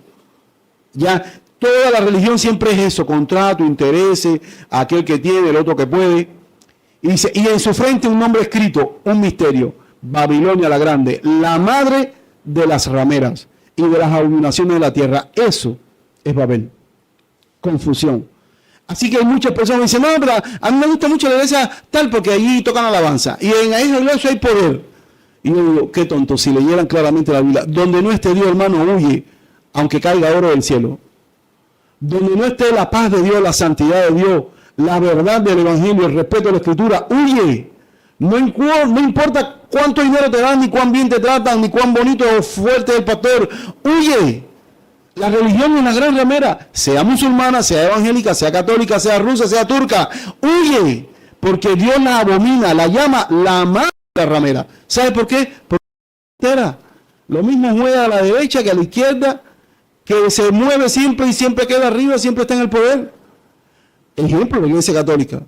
Ya, toda la religión siempre es eso, contrato, intereses, aquel que tiene, el otro que puede. Y dice, y en su frente un nombre escrito, un misterio, Babilonia la Grande, la madre de las rameras y de las abominaciones de la tierra. Eso es Babel. Confusión. Así que hay muchas personas que dicen, no, pero a mí me gusta mucho la iglesia tal porque allí tocan alabanza. Y en esa iglesia hay poder. Y yo digo, qué tonto, si leyeran claramente la Biblia. Donde no esté Dios, hermano, huye, aunque caiga oro del cielo. Donde no esté la paz de Dios, la santidad de Dios, la verdad del evangelio, el respeto a la escritura, huye. No importa cuánto dinero te dan, ni cuán bien te tratan, ni cuán bonito o fuerte es el pastor. Huye. La religión es una gran ramera, sea musulmana, sea evangélica, sea católica, sea rusa, sea turca. Huye, porque Dios la abomina, la llama la madre de la ramera. ¿Sabe por qué? Porque entera. Lo mismo juega a la derecha que a la izquierda, que se mueve siempre y siempre queda arriba, siempre está en el poder. Ejemplo, la iglesia católica.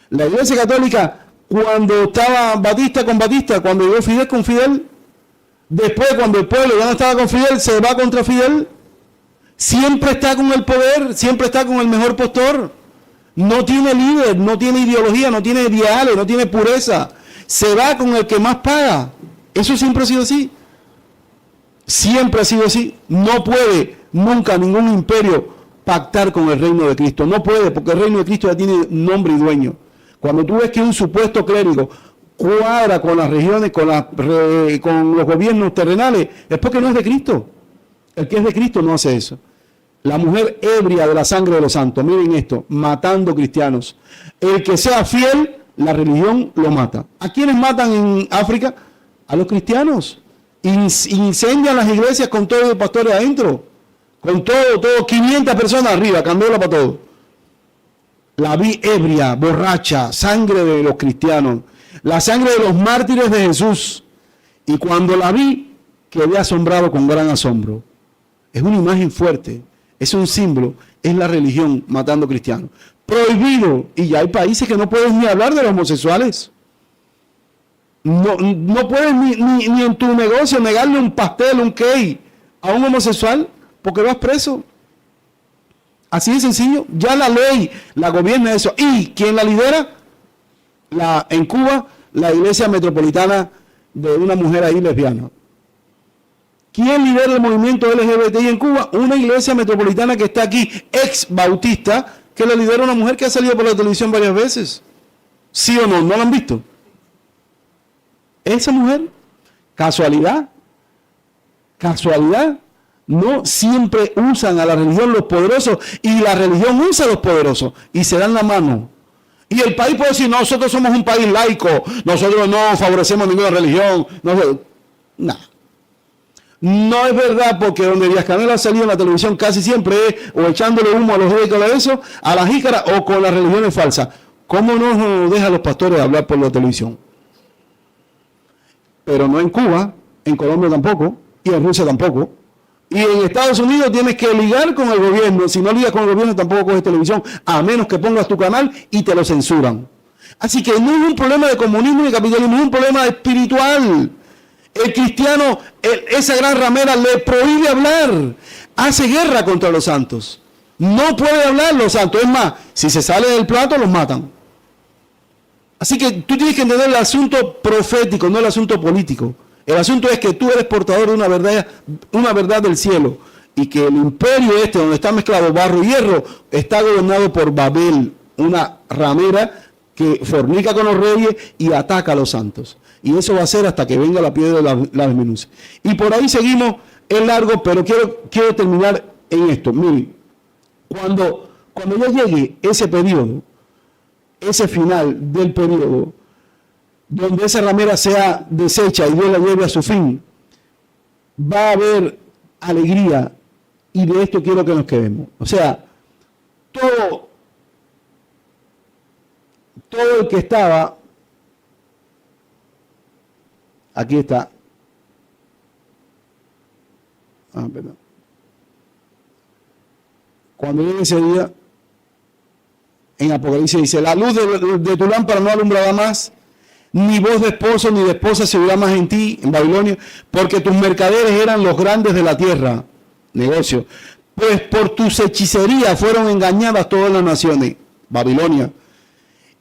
La iglesia católica, cuando estaba Batista con Batista, cuando llegó Fidel con Fidel, después cuando el pueblo ya no estaba con Fidel, se va contra Fidel, siempre está con el poder, siempre está con el mejor postor, no tiene líder, no tiene ideología, no tiene ideales, no tiene pureza, se va con el que más paga. Eso siempre ha sido así, siempre ha sido así. No puede nunca ningún imperio pactar con el reino de Cristo, no puede, porque el reino de Cristo ya tiene nombre y dueño. Cuando tú ves que un supuesto clérigo cuadra con las regiones, con los gobiernos terrenales, es porque no es de Cristo. El que es de Cristo no hace eso. La mujer ebria de la sangre de los santos, miren esto, matando cristianos. El que sea fiel, la religión lo mata. ¿A quiénes matan en África? A los cristianos. Incendian las iglesias con todos los pastores adentro. Con todo, 500 personas arriba, cambiarlo para todo. La vi ebria, borracha, sangre de los cristianos, la sangre de los mártires de Jesús. Y cuando la vi, quedé asombrado con gran asombro. Es una imagen fuerte, es un símbolo, es la religión matando cristianos. Prohibido, y ya hay países que no pueden ni hablar de los homosexuales. No puedes ni en tu negocio negarle un pastel, un cake a un homosexual porque vas preso. Así de sencillo, ya la ley la gobierna eso. ¿Y quién la lidera? En Cuba, la iglesia metropolitana de una mujer ahí lesbiana. ¿Quién lidera el movimiento LGBTI en Cuba? Una iglesia metropolitana que está aquí, ex bautista, que la lidera una mujer que ha salido por la televisión varias veces. ¿Sí o no? ¿No la han visto? Esa mujer, casualidad, no siempre usan a la religión los poderosos y la religión usa a los poderosos y se dan la mano. Y el país puede decir, nosotros somos un país laico, nosotros no favorecemos ninguna religión. No es verdad, porque donde Díaz-Canel ha salido en la televisión casi siempre es o echándole humo a los ricos de eso, a la jícara o con las religiones falsas. ¿Cómo no nos dejan los pastores hablar por la televisión? Pero no en Cuba, en Colombia tampoco, y en Rusia tampoco. Y en Estados Unidos tienes que ligar con el gobierno. Si no ligas con el gobierno tampoco coges televisión, a menos que pongas tu canal y te lo censuran. Así que no es un problema de comunismo ni capitalismo, es un problema espiritual. El cristiano, esa gran ramera le prohíbe hablar, hace guerra contra los santos. No puede hablar los santos, es más, si se sale del plato los matan. Así que tú tienes que entender el asunto profético, no el asunto político. El asunto es que tú eres portador de una verdad del cielo y que el imperio donde está mezclado barro y hierro, está gobernado por Babel, una ramera que fornica con los reyes y ataca a los santos. Y eso va a ser hasta que venga la piedra de la desmenuce. Y por ahí seguimos, es largo, pero quiero terminar en esto. Miren, Cuando ya llegue ese periodo, ese final del periodo, donde esa ramera sea deshecha y Dios la lleve a su fin, va a haber alegría, y de esto quiero que nos quedemos. O sea, todo el que estaba, aquí está, perdón. Cuando llegue ese día, en Apocalipsis dice, la luz de tu lámpara no alumbrará más, ni voz de esposo ni de esposa se oirá más en ti, en Babilonia, porque tus mercaderes eran los grandes de la tierra, negocio, pues por tus hechicerías fueron engañadas todas las naciones, Babilonia,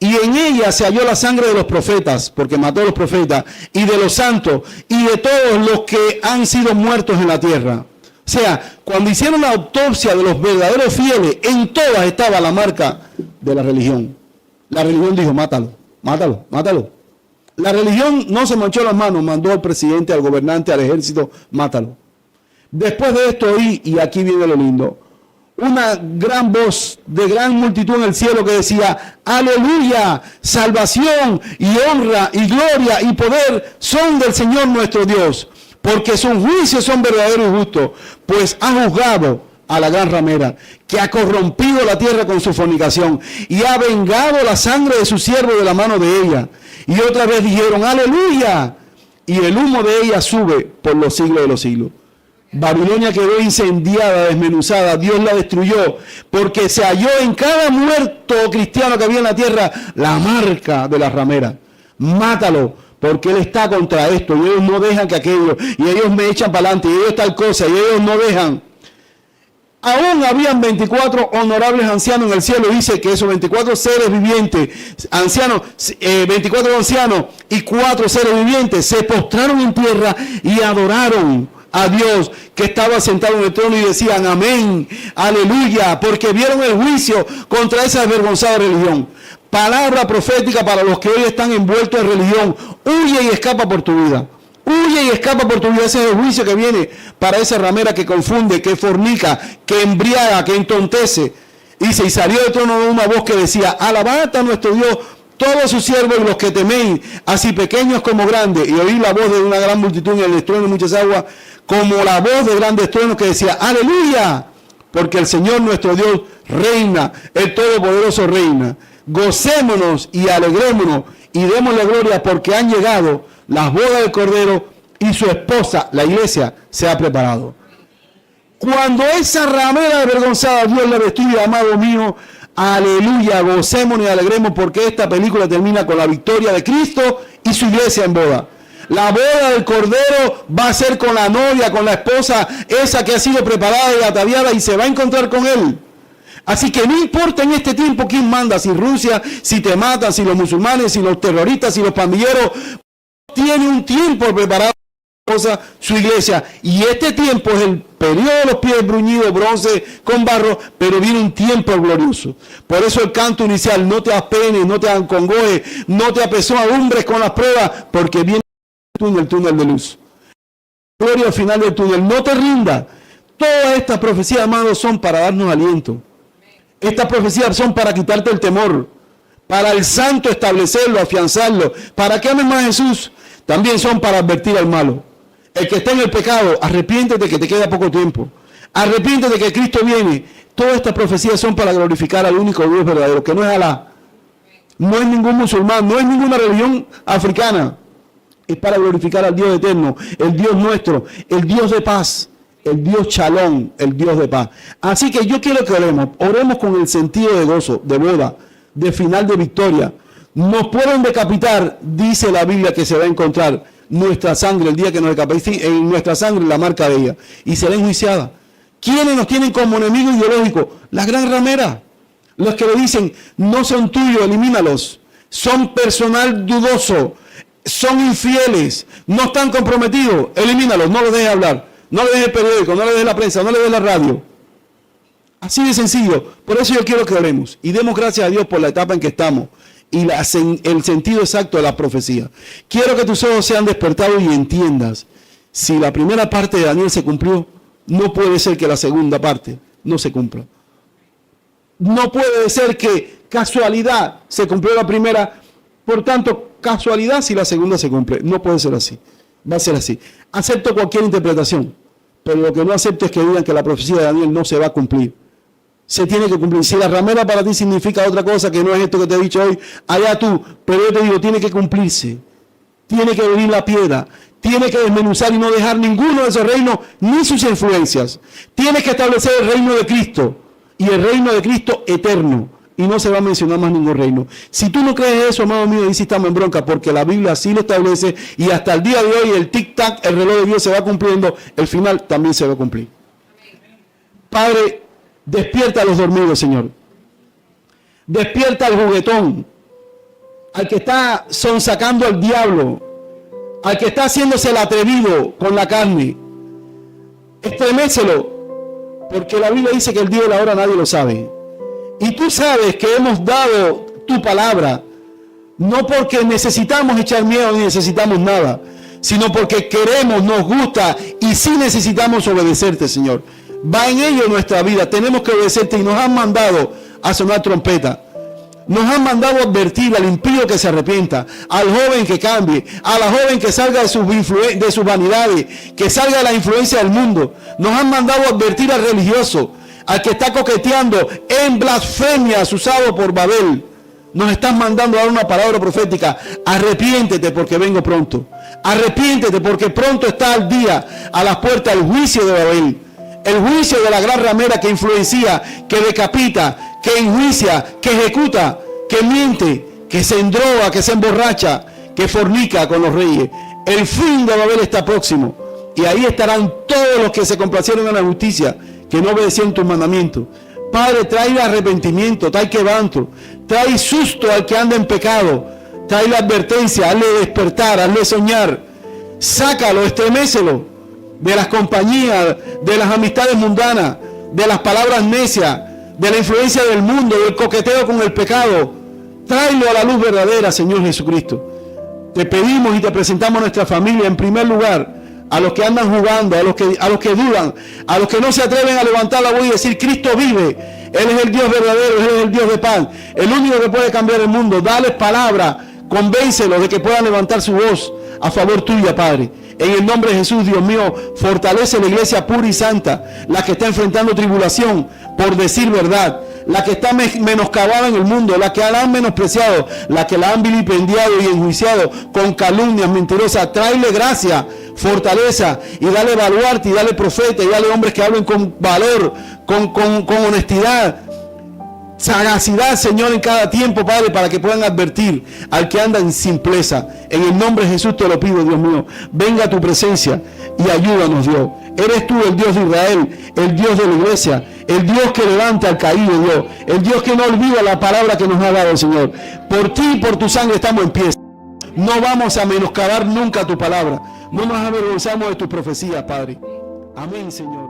y en ella se halló la sangre de los profetas, porque mató a los profetas, y de los santos, y de todos los que han sido muertos en la tierra. O sea, cuando hicieron la autopsia de los verdaderos fieles, en todas estaba la marca de la religión. La religión dijo, mátalo, mátalo, mátalo. La religión no se manchó las manos, mandó al presidente, al gobernante, al ejército, mátalo. Después de esto oí, y aquí viene lo lindo, una gran voz de gran multitud en el cielo que decía, aleluya, salvación y honra y gloria y poder son del Señor nuestro Dios, porque sus juicios son verdaderos y justos, pues ha juzgado a la gran ramera, que ha corrompido la tierra con su fornicación, y ha vengado la sangre de su siervo de la mano de ella. Y otra vez dijeron, aleluya, y el humo de ella sube por los siglos de los siglos. Babilonia quedó incendiada, desmenuzada, Dios la destruyó, porque se halló en cada muerto cristiano que había en la tierra la marca de la ramera. Mátalo, porque él está contra esto, y ellos no dejan que aquello, y ellos me echan para adelante, y ellos tal cosa, y ellos no dejan. Aún habían 24 honorables ancianos en el cielo, dice que esos 24 seres vivientes, ancianos, 24 ancianos y 4 seres vivientes, se postraron en tierra y adoraron a Dios que estaba sentado en el trono y decían amén, aleluya, porque vieron el juicio contra esa desvergonzada religión. Palabra profética para los que hoy están envueltos en religión, huye y escapa por tu vida. Huye y escapa por tu vida. Ese es el juicio que viene para esa ramera que confunde, que fornica, que embriaga, que entontece. Dice, y salió del trono una voz que decía, alabad a nuestro Dios, todos sus siervos y los que teméis, así pequeños como grandes. Y oí la voz de una gran multitud en el estruendo de muchas aguas, como la voz de grandes truenos que decía, aleluya, porque el Señor nuestro Dios reina, el Todopoderoso reina. Gocémonos y alegrémonos y démosle gloria porque han llegado las bodas del Cordero y su esposa, la iglesia, se ha preparado. Cuando esa ramera avergonzada Dios la destruye, amado mío, aleluya, gocémonos y alegremos porque esta película termina con la victoria de Cristo y su iglesia en boda. La boda del Cordero va a ser con la novia, con la esposa, esa que ha sido preparada y ataviada y se va a encontrar con él. Así que no importa en este tiempo quién manda, si Rusia, si te matan, si los musulmanes, si los terroristas, si los pandilleros, tiene un tiempo preparado su iglesia. Y este tiempo es el periodo de los pies bruñidos, bronce con barro, pero viene un tiempo glorioso. Por eso el canto inicial, no te apenes, no te acongojes, no te apesadumbres con las pruebas, porque viene el túnel de luz. Gloria al final del túnel, no te rindas. Todas estas profecías, amados, son para darnos aliento. Estas profecías son para quitarte el temor, para el santo establecerlo, afianzarlo, para que ames más a Jesús. También son para advertir al malo. El que está en el pecado, arrepiéntete que te queda poco tiempo. Arrepiéntete que Cristo viene. Todas estas profecías son para glorificar al único Dios verdadero, que no es Alá, no es ningún musulmán, no es ninguna religión africana. Es para glorificar al Dios eterno, el Dios nuestro, el Dios de paz. El Dios Shalom, el Dios de paz. Así que yo quiero que oremos con el sentido de gozo, de boda, de final de victoria. Nos pueden decapitar, dice la Biblia que se va a encontrar nuestra sangre, el día que nos decapiten, en nuestra sangre la marca de ella, y será enjuiciada. ¿Quiénes nos tienen como enemigo ideológico? La gran ramera. Los que le dicen, no son tuyos, elimínalos. Son personal dudoso, son infieles, no están comprometidos, elimínalos, no los dejes hablar. No le dejes el periódico, no le dejes la prensa, no le dejes la radio. Así de sencillo. Por eso yo quiero que oremos y demos gracias a Dios por la etapa en que estamos y el sentido exacto de la profecía. Quiero que tus ojos sean despertados y entiendas. Si la primera parte de Daniel se cumplió, no puede ser que la segunda parte no se cumpla. No puede ser que casualidad se cumplió la primera, por tanto, casualidad si la segunda se cumple. No puede ser así. Va a ser así. Acepto cualquier interpretación, pero lo que no acepto es que digan que la profecía de Daniel no se va a cumplir. Se tiene que cumplir. Si la ramera para ti significa otra cosa que no es esto que te he dicho hoy, allá tú, pero yo te digo, tiene que cumplirse. Tiene que venir la piedra. Tiene que desmenuzar y no dejar ninguno de esos reinos ni sus influencias. Tiene que establecer el reino de Cristo y el reino de Cristo eterno. Y no se va a mencionar más ningún reino. Si tú no crees eso, amado mío, ahí sí estamos en bronca, porque la Biblia así lo establece y hasta el día de hoy el tic-tac, el reloj de Dios se va cumpliendo, el final también se va a cumplir. Padre, despierta a los dormidos, Señor. Despierta al juguetón, al que está sonsacando al diablo, al que está haciéndose el atrevido con la carne. Estremécelo, porque la Biblia dice que el día y la hora nadie lo sabe. Y tú sabes que hemos dado tu palabra, no porque necesitamos echar miedo ni necesitamos nada, sino porque queremos, nos gusta y sí necesitamos obedecerte, Señor. Va en ello nuestra vida, tenemos que obedecerte y nos han mandado a sonar trompeta. Nos han mandado a advertir al impío que se arrepienta, al joven que cambie, a la joven que salga de sus vanidades, que salga de la influencia del mundo. Nos han mandado a advertir al religioso, al que está coqueteando en blasfemias usado por Babel. Nos están mandando a dar una palabra profética. Arrepiéntete porque vengo pronto. Arrepiéntete porque pronto está al día, a las puertas, el juicio de Babel. El juicio de la gran ramera que influencia, que decapita, que enjuicia, que ejecuta, que miente, que se endroga, que se emborracha, que fornica con los reyes. El fin de Babel está próximo. Y ahí estarán todos los que se complacieron en la justicia, que no obedecieron tus mandamientos. Padre, trae arrepentimiento, trae quebranto, trae susto al que anda en pecado, trae la advertencia, hazle despertar, hazle soñar. Sácalo, estremécelo de las compañías, de las amistades mundanas, de las palabras necias, de la influencia del mundo, del coqueteo con el pecado. Tráelo a la luz verdadera, Señor Jesucristo. Te pedimos y te presentamos a nuestra familia en primer lugar, a los que andan jugando, a los que dudan, a los que no se atreven a levantar la voz y decir: Cristo vive, Él es el Dios verdadero, Él es el Dios de paz, el único que puede cambiar el mundo. Dales palabra, convéncelos de que puedan levantar su voz a favor tuya, Padre. En el nombre de Jesús, Dios mío, fortalece la iglesia pura y santa, la que está enfrentando tribulación por decir verdad, la que está menoscabada en el mundo, la que la han menospreciado, la que la han vilipendiado y enjuiciado con calumnias mentirosas. Tráele gracia, fortaleza y dale baluarte y dale profeta y dale hombres que hablen con valor, con honestidad, sagacidad, Señor, en cada tiempo, Padre, para que puedan advertir al que anda en simpleza. En el nombre de Jesús te lo pido, Dios mío. Venga a tu presencia y ayúdanos, Dios. Eres tú el Dios de Israel, el Dios de la iglesia, el Dios que levanta al caído, Dios, el Dios que no olvida la palabra que nos ha dado el Señor. Por ti y por tu sangre estamos en pie. No vamos a menoscabar nunca tu palabra. No nos avergonzamos de tus profecías, Padre. Amén, Señor.